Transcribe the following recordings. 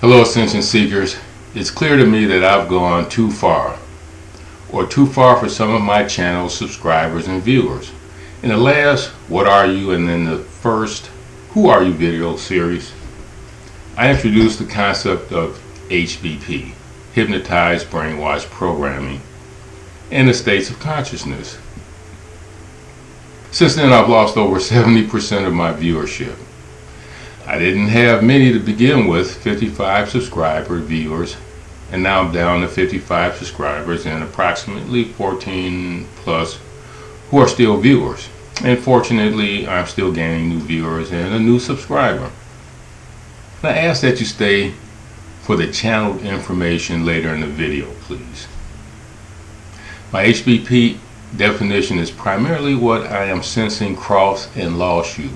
Hello Ascension Seekers, it's clear to me that I've gone too far, or too far for some of my channel subscribers and viewers. In the last What Are You and then the first Who Are You video series, I introduced the concept of HBP, Hypnotized Brainwashed Programming, and the states of consciousness. Since then I've lost over 70% of my viewership. I didn't have many to begin with, 55 subscriber viewers, and now I'm down to 55 subscribers and approximately 14 plus who are still viewers. And fortunately, I'm still gaining new viewers and a new subscriber. I ask that you stay for the channeled information later in the video, please. My HBP definition is primarily what I am sensing cross and lost you.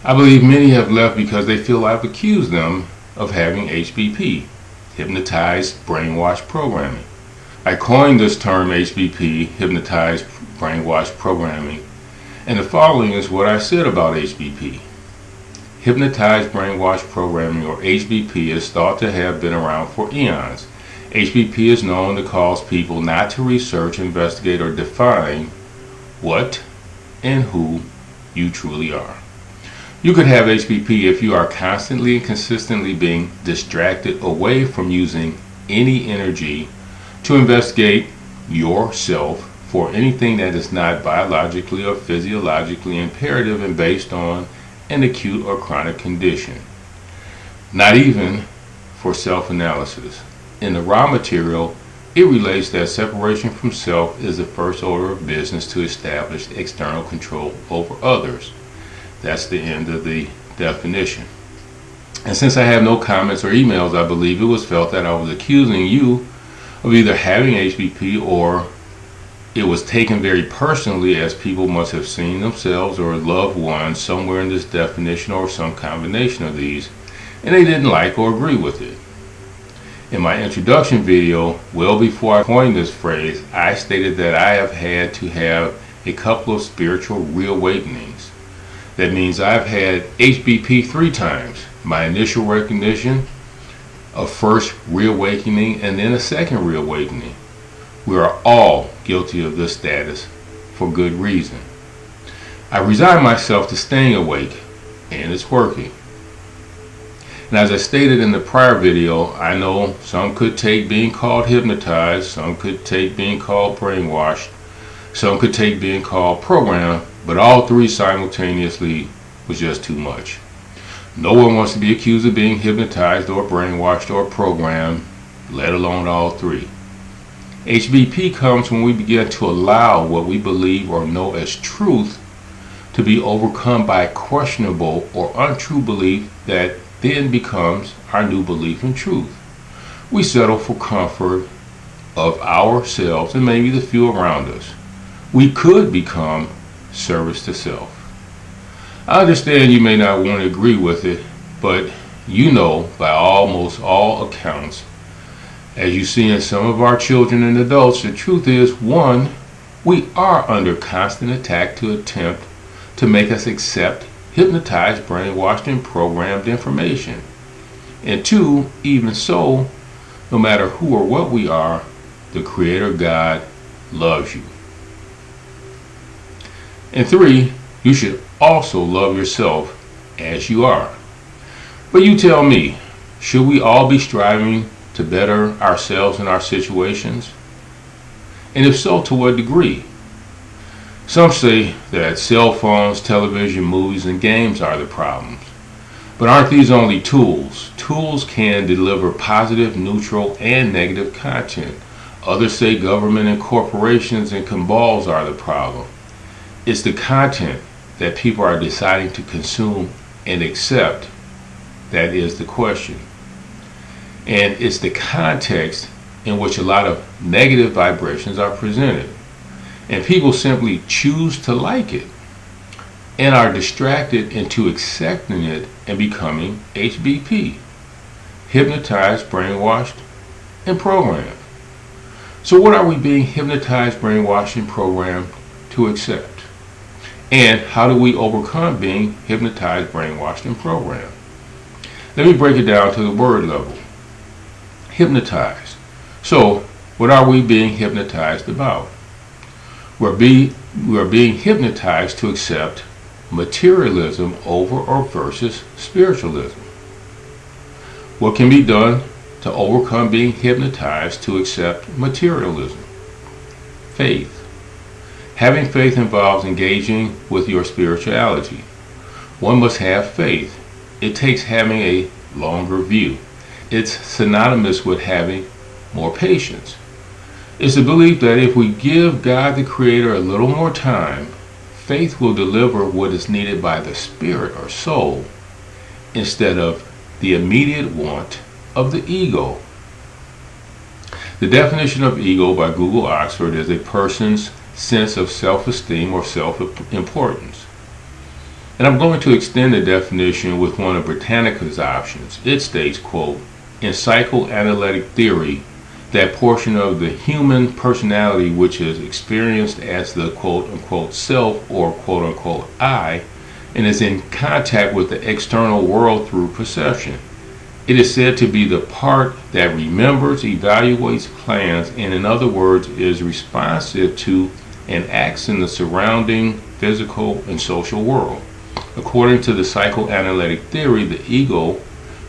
I believe many have left because they feel I've accused them of having HBP, Hypnotized Brainwashed Programming. I coined this term HBP, Hypnotized Brainwashed Programming, and the following is what I said about HBP. Hypnotized Brainwashed Programming, or HBP, is thought to have been around for eons. HBP is known to cause people not to research, investigate, or define what and who you truly are. You could have HBP if you are constantly and consistently being distracted away from using any energy to investigate yourself for anything that is not biologically or physiologically imperative and based on an acute or chronic condition. Not even for self-analysis. In the raw material, it relates that separation from self is the first order of business to establish external control over others. That's the end of the definition. And since I have no comments or emails, I believe it was felt that I was accusing you of either having HBP or it was taken very personally, as people must have seen themselves or loved ones somewhere in this definition or some combination of these, and they didn't like or agree with it. In my introduction video, well before I coined this phrase, I stated that I have had to have a couple of spiritual reawakenings. That means I've had HBP 3 times. My initial recognition, a first reawakening, and then a second reawakening. We are all guilty of this status for good reason. I resign myself to staying awake, and it's working. And as I stated in the prior video, I know some could take being called hypnotized, some could take being called brainwashed, some could take being called programmed, but all 3 simultaneously was just too much. No one wants to be accused of being hypnotized or brainwashed or programmed, let alone all 3. HBP comes when we begin to allow what we believe or know as truth to be overcome by questionable or untrue belief that then becomes our new belief in truth. We settle for comfort of ourselves and maybe the few around us. We could become service to self. I understand you may not want to agree with it, but you know by almost all accounts, as you see in some of our children and adults, the truth is, 1, we are under constant attack to attempt to make us accept hypnotized, brainwashed, and programmed information. And 2, even so, no matter who or what we are, the Creator God loves you. And 3, you should also love yourself as you are. But you tell me, should we all be striving to better ourselves and our situations? And if so, to what degree? Some say that cell phones, television, movies, and games are the problems. But aren't these only tools? Tools can deliver positive, neutral, and negative content. Others say government and corporations and cabals are the problem. It's the content that people are deciding to consume and accept that is the question. And it's the context in which a lot of negative vibrations are presented. And people simply choose to like it and are distracted into accepting it and becoming HBP, hypnotized, brainwashed, and programmed. So what are we being hypnotized, brainwashed, and programmed to accept? And how do we overcome being hypnotized, brainwashed, and programmed? Let me break it down to the word level. Hypnotized. So, what are we being hypnotized about? We're being hypnotized to accept materialism over or versus spiritualism. What can be done to overcome being hypnotized to accept materialism? Faith. Having faith involves engaging with your spirituality. One must have faith. It takes having a longer view. It's synonymous with having more patience. It's the belief that if we give God the Creator a little more time, faith will deliver what is needed by the spirit or soul instead of the immediate want of the ego. The definition of ego by Google Oxford is a person's sense of self-esteem or self-importance. And I'm going to extend the definition with one of Britannica's options. It states, quote, in psychoanalytic theory, that portion of the human personality which is experienced as the quote-unquote self or quote-unquote I and is in contact with the external world through perception. It is said to be the part that remembers, evaluates, plans, and in other words is responsive to and acts in the surrounding physical and social world. According to the psychoanalytic theory, the ego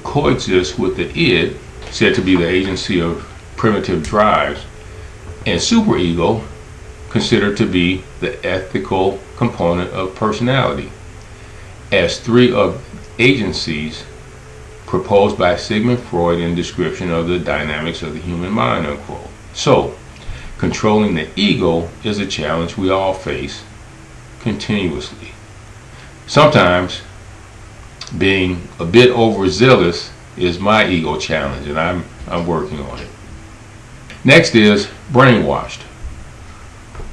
coexists with the id, said to be the agency of primitive drives, and superego, considered to be the ethical component of personality, as three of agencies proposed by Sigmund Freud in description of the dynamics of the human mind, unquote. So, controlling the ego is a challenge we all face continuously. Sometimes being a bit overzealous is my ego challenge, and I'm working on it. Next is brainwashed.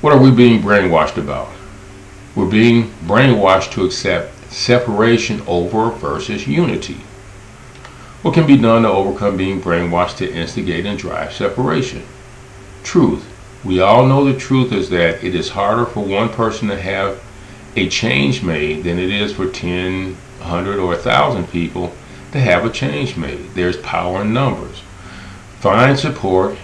What are we being brainwashed about? We're being brainwashed to accept separation over versus unity. What can be done to overcome being brainwashed to instigate and drive separation? Truth. We all know the truth is that it is harder for one person to have a change made than it is for 10, 100, or 1,000 people to have a change made. There's power in numbers. Find support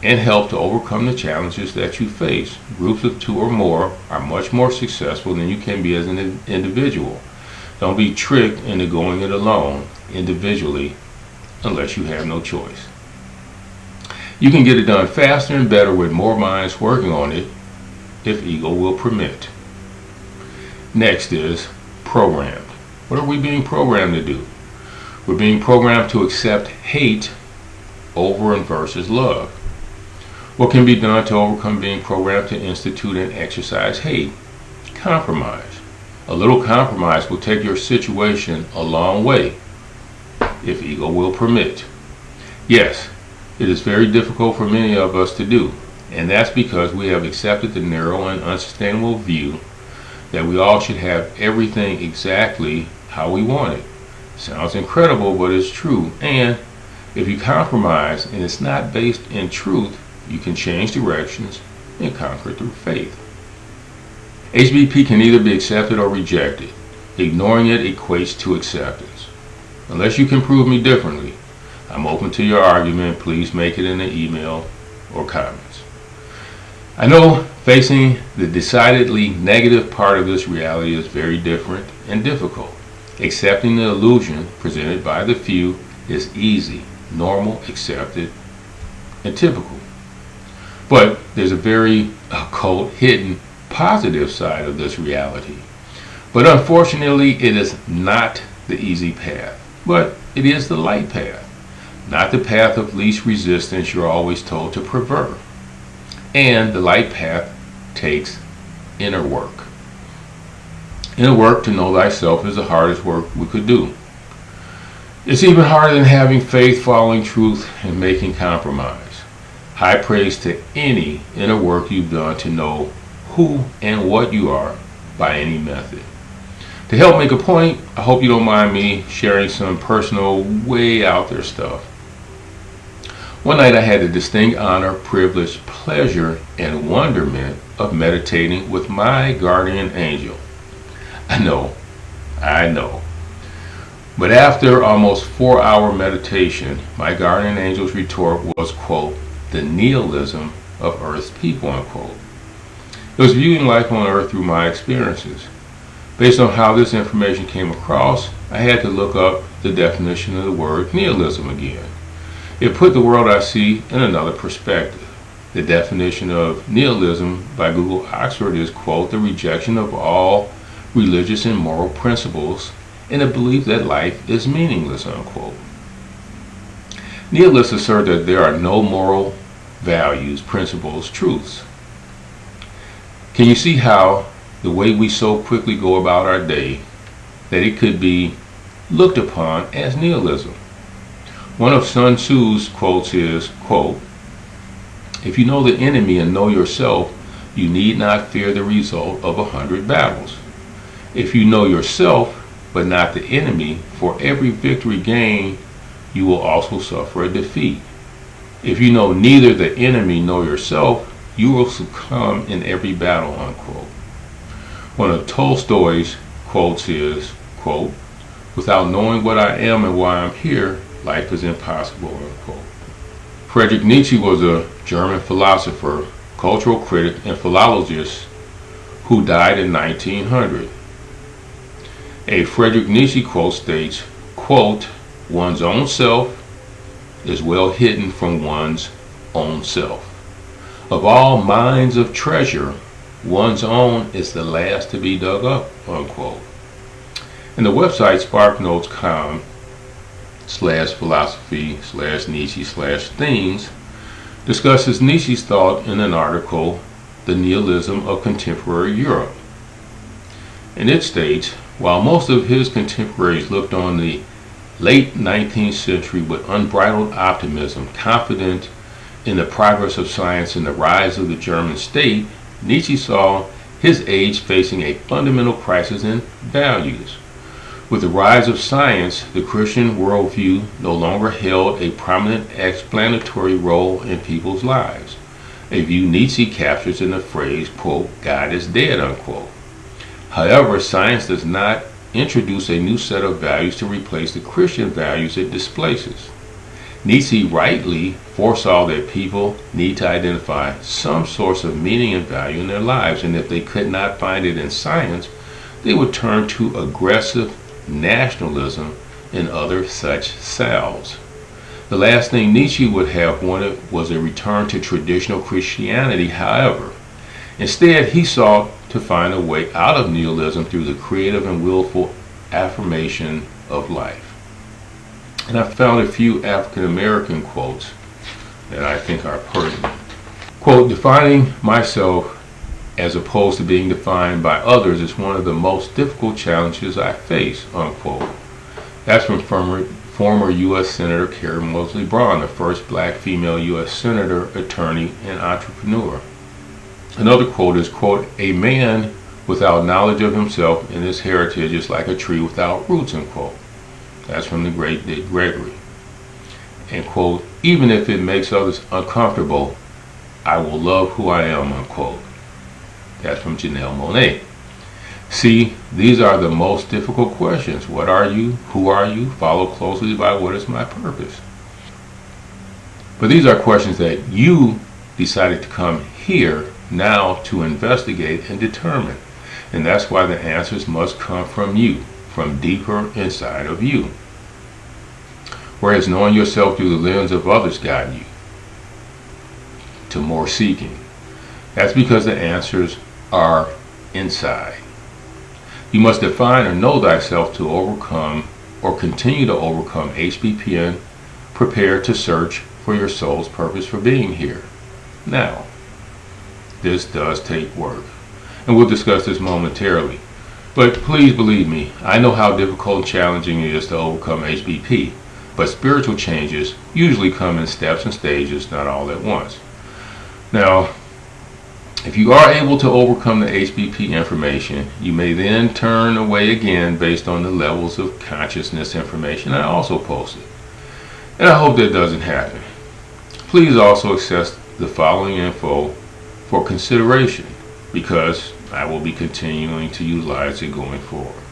and help to overcome the challenges that you face. Groups of 2 or more are much more successful than you can be as an individual. Don't be tricked into going it alone, individually, unless you have no choice. You can get it done faster and better with more minds working on it if ego will permit. Next is programmed. What are we being programmed to do? We're being programmed to accept hate over and versus love. What can be done to overcome being programmed to institute and exercise hate? Compromise. A little compromise will take your situation a long way, if ego will permit. Yes, it is very difficult for many of us to do, and that's because we have accepted the narrow and unsustainable view that we all should have everything exactly how we want it. Sounds incredible, but it's true. And if you compromise and it's not based in truth, you can change directions and conquer through faith. HBP can either be accepted or rejected. Ignoring it equates to acceptance. Unless you can prove me differently, I'm open to your argument. Please make it in the email or comments. I know facing the decidedly negative part of this reality is very different and difficult. Accepting the illusion presented by the few is easy, normal, accepted, and typical. But there's a very occult, hidden, positive side of this reality. But unfortunately, it is not the easy path, but it is the light path, not the path of least resistance you're always told to prefer. And the light path takes inner work. Inner work to know thyself is the hardest work we could do. It's even harder than having faith, following truth, and making compromise. High praise to any inner work you've done to know who and what you are by any method. To help make a point, I hope you don't mind me sharing some personal, way out there stuff. One night I had the distinct honor, privilege, pleasure, and wonderment of meditating with my guardian angel. I know. But after almost 4-hour meditation, my guardian angel's retort was, quote, the nihilism of Earth's people, unquote. It was viewing life on Earth through my experiences. Based on how this information came across, I had to look up the definition of the word nihilism again. It put the world I see in another perspective. The definition of nihilism by Google Oxford is, quote, the rejection of all religious and moral principles and the belief that life is meaningless, unquote. Nihilists assert that there are no moral values, principles, truths. Can you see how the way we so quickly go about our day, that it could be looked upon as nihilism? One of Sun Tzu's quotes is, quote, if you know the enemy and know yourself, you need not fear the result of 100 battles. If you know yourself, but not the enemy, for every victory gained, you will also suffer a defeat. If you know neither the enemy nor yourself, you will succumb in every battle, unquote. One of Tolstoy's quotes is, quote, without knowing what I am and why I'm here, life is impossible, unquote. Friedrich Nietzsche was a German philosopher, cultural critic, and philologist who died in 1900. A Friedrich Nietzsche quote states, quote, one's own self is well hidden from one's own self. Of all mines of treasure, one's own is the last to be dug up, unquote. And the website sparknotes.com/philosophy/Nietzsche/things discusses Nietzsche's thought in an article, The Nihilism of Contemporary Europe. And it states, while most of his contemporaries looked on the late 19th century with unbridled optimism, confident in the progress of science and the rise of the German state, Nietzsche saw his age facing a fundamental crisis in values. With the rise of science, the Christian worldview no longer held a prominent explanatory role in people's lives, a view Nietzsche captures in the phrase, quote, God is dead, unquote. However, science does not introduce a new set of values to replace the Christian values it displaces. Nietzsche rightly foresaw that people need to identify some source of meaning and value in their lives, and if they could not find it in science, they would turn to aggressive nationalism and other such salves. The last thing Nietzsche would have wanted was a return to traditional Christianity, however. Instead, he sought to find a way out of nihilism through the creative and willful affirmation of life. And I found a few African American quotes that I think are pertinent. Quote, defining myself as opposed to being defined by others is one of the most difficult challenges I face, unquote. That's from former U.S. Senator Carrie Mosley Braun, the first black female U.S. Senator, attorney, and entrepreneur. Another quote is, quote, a man without knowledge of himself and his heritage is like a tree without roots, unquote. That's from the great Dick Gregory. And, quote, even if it makes others uncomfortable, I will love who I am, unquote. That's from Janelle Monáe. See, these are the most difficult questions. What are you? Who are you? Followed closely by what is my purpose? But these are questions that you decided to come here now to investigate and determine. And that's why the answers must come from you, from deeper inside of you. Whereas knowing yourself through the lens of others guide you to more seeking. That's because the answers are inside. You must define or know thyself to overcome or continue to overcome HBP and prepare to search for your soul's purpose for being here. Now, this does take work, and we'll discuss this momentarily. But please believe me, I know how difficult and challenging it is to overcome HBP, but spiritual changes usually come in steps and stages, not all at once. Now, if you are able to overcome the HBP information, you may then turn away again based on the levels of consciousness information I also posted. And I hope that doesn't happen. Please also access the following info for consideration, because I will be continuing to utilize it going forward.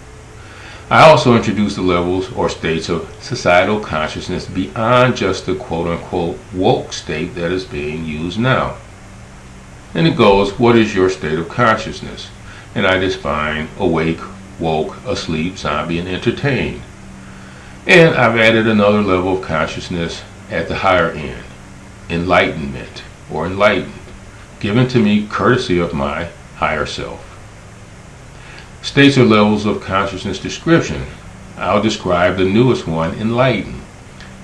I also introduce the levels or states of societal consciousness beyond just the quote-unquote woke state that is being used now. And it goes, what is your state of consciousness? And I define awake, woke, asleep, zombie, and entertained. And I've added another level of consciousness at the higher end, enlightenment or enlightened, given to me courtesy of my higher self. States or levels of consciousness description. I'll describe the newest one, enlightened.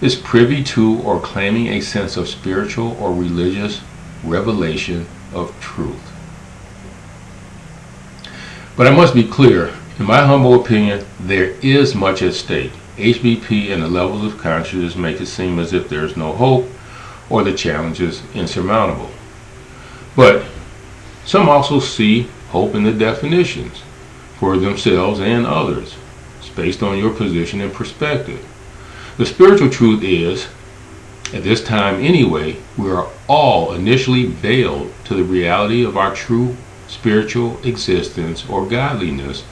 Is privy to or claiming a sense of spiritual or religious revelation of truth. But I must be clear, in my humble opinion, there is much at stake. HBP and the levels of consciousness make it seem as if there is no hope or the challenge is insurmountable. But some also see hope in the definitions for themselves and others. It's based on your position and perspective. The spiritual truth is, at this time anyway, we are all initially veiled to the reality of our true spiritual existence or godliness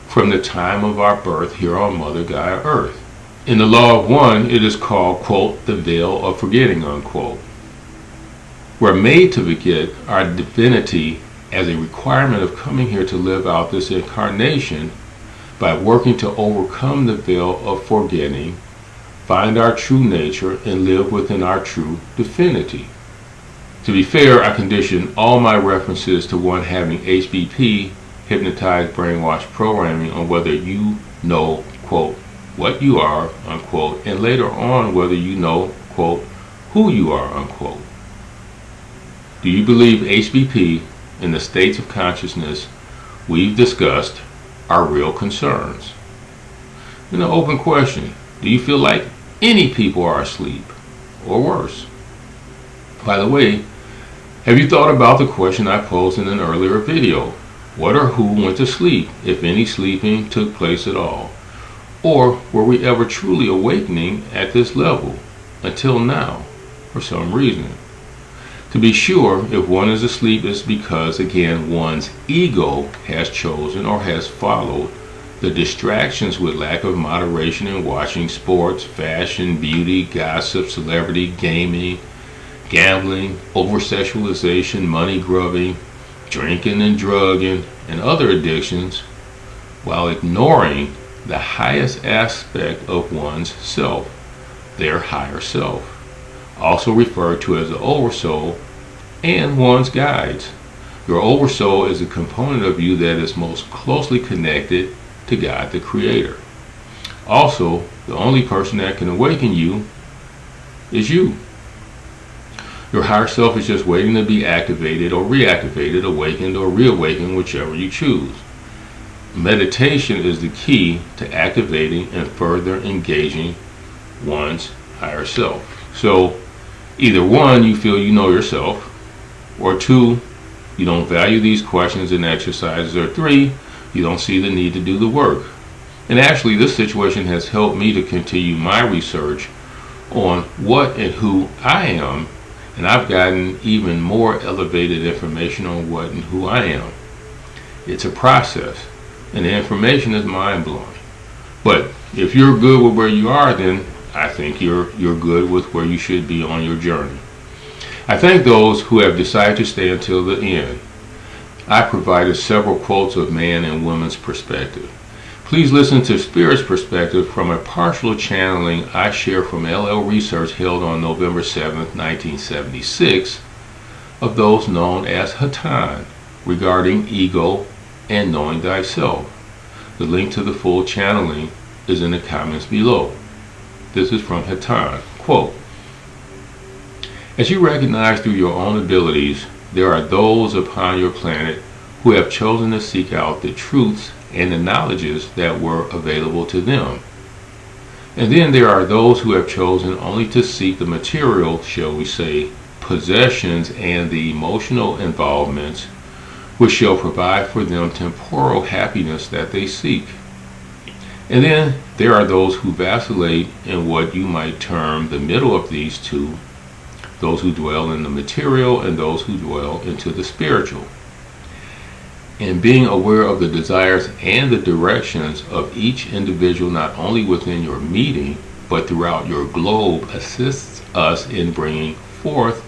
from the time of our birth here on Mother Gaia Earth. In the Law of One, it is called, quote, the veil of forgetting, unquote. We're made to forget our divinity as a requirement of coming here to live out this incarnation by working to overcome the veil of forgetting, find our true nature, and live within our true divinity. To be fair, I condition all my references to one having HBP, hypnotized brainwashed programming, on whether you know, quote, what you are, unquote, and later on whether you know, quote, who you are, unquote. Do you believe HBP and the states of consciousness we've discussed are real concerns? In an open question, do you feel like any people are asleep, or worse? By the way, have you thought about the question I posed in an earlier video? What or who went to sleep, if any sleeping took place at all? Or were we ever truly awakening at this level, until now, for some reason? To be sure, if one is asleep, it's because, again, one's ego has chosen or has followed the distractions with lack of moderation in watching sports, fashion, beauty, gossip, celebrity, gaming, gambling, over-sexualization, money grubbing, drinking and drugging, and other addictions, while ignoring the highest aspect of one's self, their higher self, also referred to as the oversoul, and one's guides. Your oversoul is a component of you that is most closely connected to God the Creator. Also, the only person that can awaken you is you. Your higher self is just waiting to be activated or reactivated, awakened or reawakened, whichever you choose. Meditation is the key to activating and further engaging one's higher self. So, either one, you feel you know yourself, or two, you don't value these questions and exercises, or three, you don't see the need to do the work. And actually, this situation has helped me to continue my research on what and who I am, and I've gotten even more elevated information on what and who I am. It's a process, and the information is mind-blowing. But if you're good with where you are, then I think you're good with where you should be on your journey. I thank those who have decided to stay until the end. I provided several quotes of man and woman's perspective. Please listen to Spirit's perspective from a partial channeling I share from LL Research held on November 7th, 1976, of those known as Hatan, regarding ego and knowing thyself. The link to the full channeling is in the comments below. This is from Hatan, quote, as you recognize through your own abilities, there are those upon your planet who have chosen to seek out the truths and the knowledges that were available to them. And then there are those who have chosen only to seek the material, shall we say, possessions and the emotional involvements which shall provide for them temporal happiness that they seek. And then there are those who vacillate in what you might term the middle of these two, those who dwell in the material and those who dwell into the spiritual. And being aware of the desires and the directions of each individual, not only within your meeting, but throughout your globe, assists us in bringing forth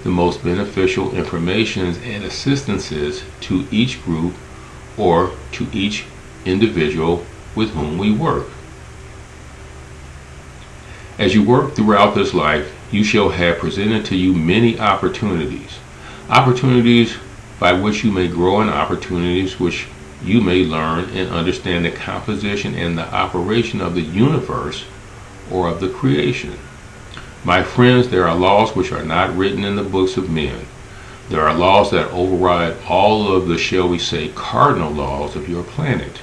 the most beneficial informations and assistances to each group or to each individual with whom we work. As you work throughout this life, you shall have presented to you many opportunities by which you may grow, and opportunities which you may learn and understand the composition and the operation of the universe or of the creation. My friends, there are laws which are not written in the books of men. There are laws that override all of the, shall we say, cardinal laws of your planet.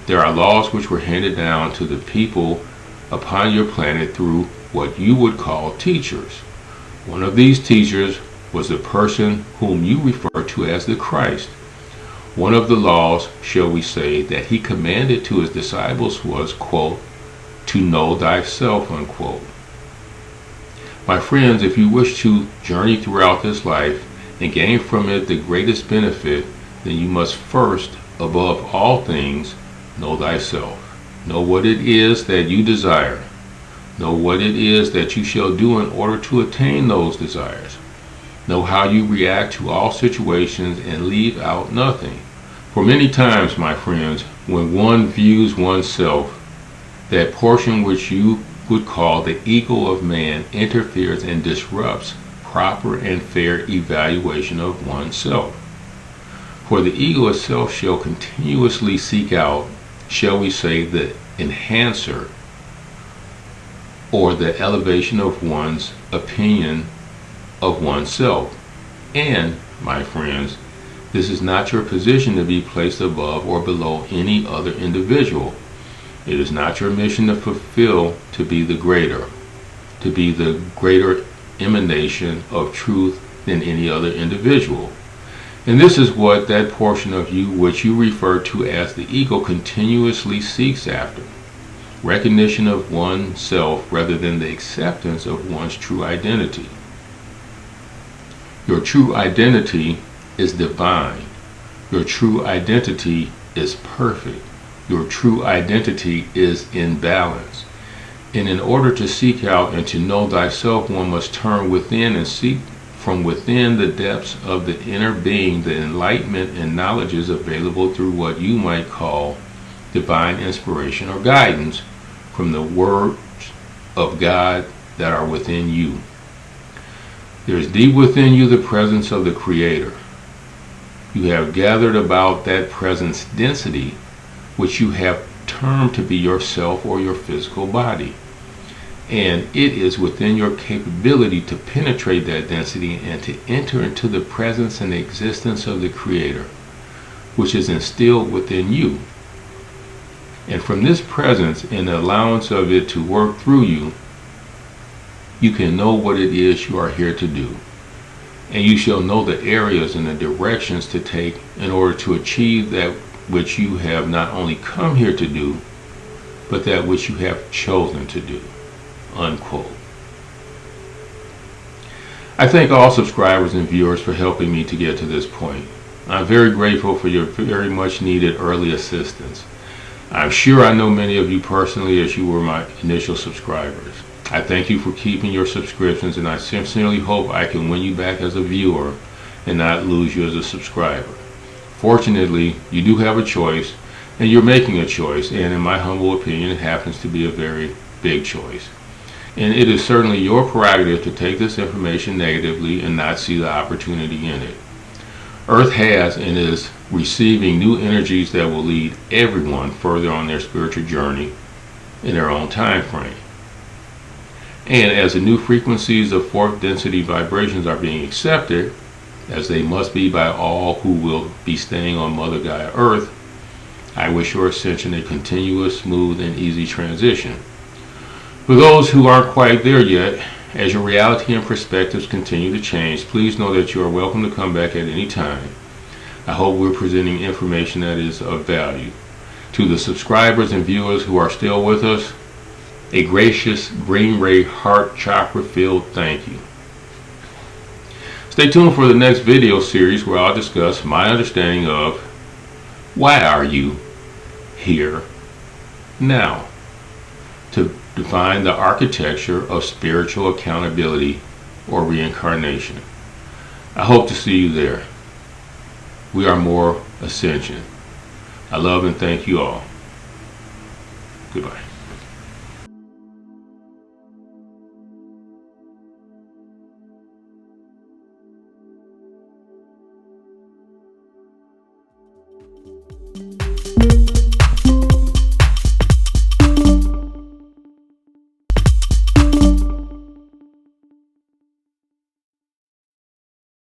There are laws which were handed down to the people upon your planet through what you would call teachers. One of these teachers was the person whom you refer to as the Christ. One of the laws, shall we say, that he commanded to his disciples was, quote, to know thyself, unquote. My friends, if you wish to journey throughout this life and gain from it the greatest benefit, then you must first, above all things, know thyself. Know what it is that you desire. Know what it is that you shall do in order to attain those desires. Know how you react to all situations and leave out nothing. For many times, my friends, when one views oneself, that portion which you would call the ego of man interferes and disrupts proper and fair evaluation of oneself. For the ego itself shall continuously seek out, shall we say, the enhancer or the elevation of one's opinion of oneself. And, my friends, this is not your position to be placed above or below any other individual. It is not your mission to fulfill to be the greater emanation of truth than any other individual. And this is what that portion of you which you refer to as the ego continuously seeks after. Recognition of oneself rather than the acceptance of one's true identity. Your true identity is divine. Your true identity is perfect. Your true identity is in balance. And in order to seek out and to know thyself, one must turn within and seek from within the depths of the inner being the enlightenment and knowledges available through what you might call divine inspiration or guidance from the words of God that are within you. There is deep within you the presence of the Creator. You have gathered about that presence density, which you have termed to be yourself or your physical body. And it is within your capability to penetrate that density and to enter into the presence and existence of the Creator, which is instilled within you. And from this presence and the allowance of it to work through you, you can know what it is you are here to do. And you shall know the areas and the directions to take in order to achieve that which you have not only come here to do, but that which you have chosen to do. Unquote. I thank all subscribers and viewers for helping me to get to this point. I'm very grateful for your very much needed early assistance. I'm sure I know many of you personally, as you were my initial subscribers. I thank you for keeping your subscriptions, and I sincerely hope I can win you back as a viewer and not lose you as a subscriber. Fortunately, you do have a choice, and you're making a choice, and in my humble opinion, it happens to be a very big choice. And it is certainly your prerogative to take this information negatively and not see the opportunity in it. Earth has and is receiving new energies that will lead everyone further on their spiritual journey in their own time frame. And as the new frequencies of fourth density vibrations are being accepted, as they must be by all who will be staying on Mother Gaia Earth, I wish your ascension a continuous, smooth, and easy transition. For those who aren't quite there yet, as your reality and perspectives continue to change, please know that you are welcome to come back at any time. I hope we're presenting information that is of value. To the subscribers and viewers who are still with us, a gracious green ray heart chakra filled thank you. Stay tuned for the next video series where I'll discuss my understanding of Why are you here now? To define the architecture of spiritual accountability or reincarnation. I hope to see you there. We are Moral Ascension. I love and thank you all. Goodbye.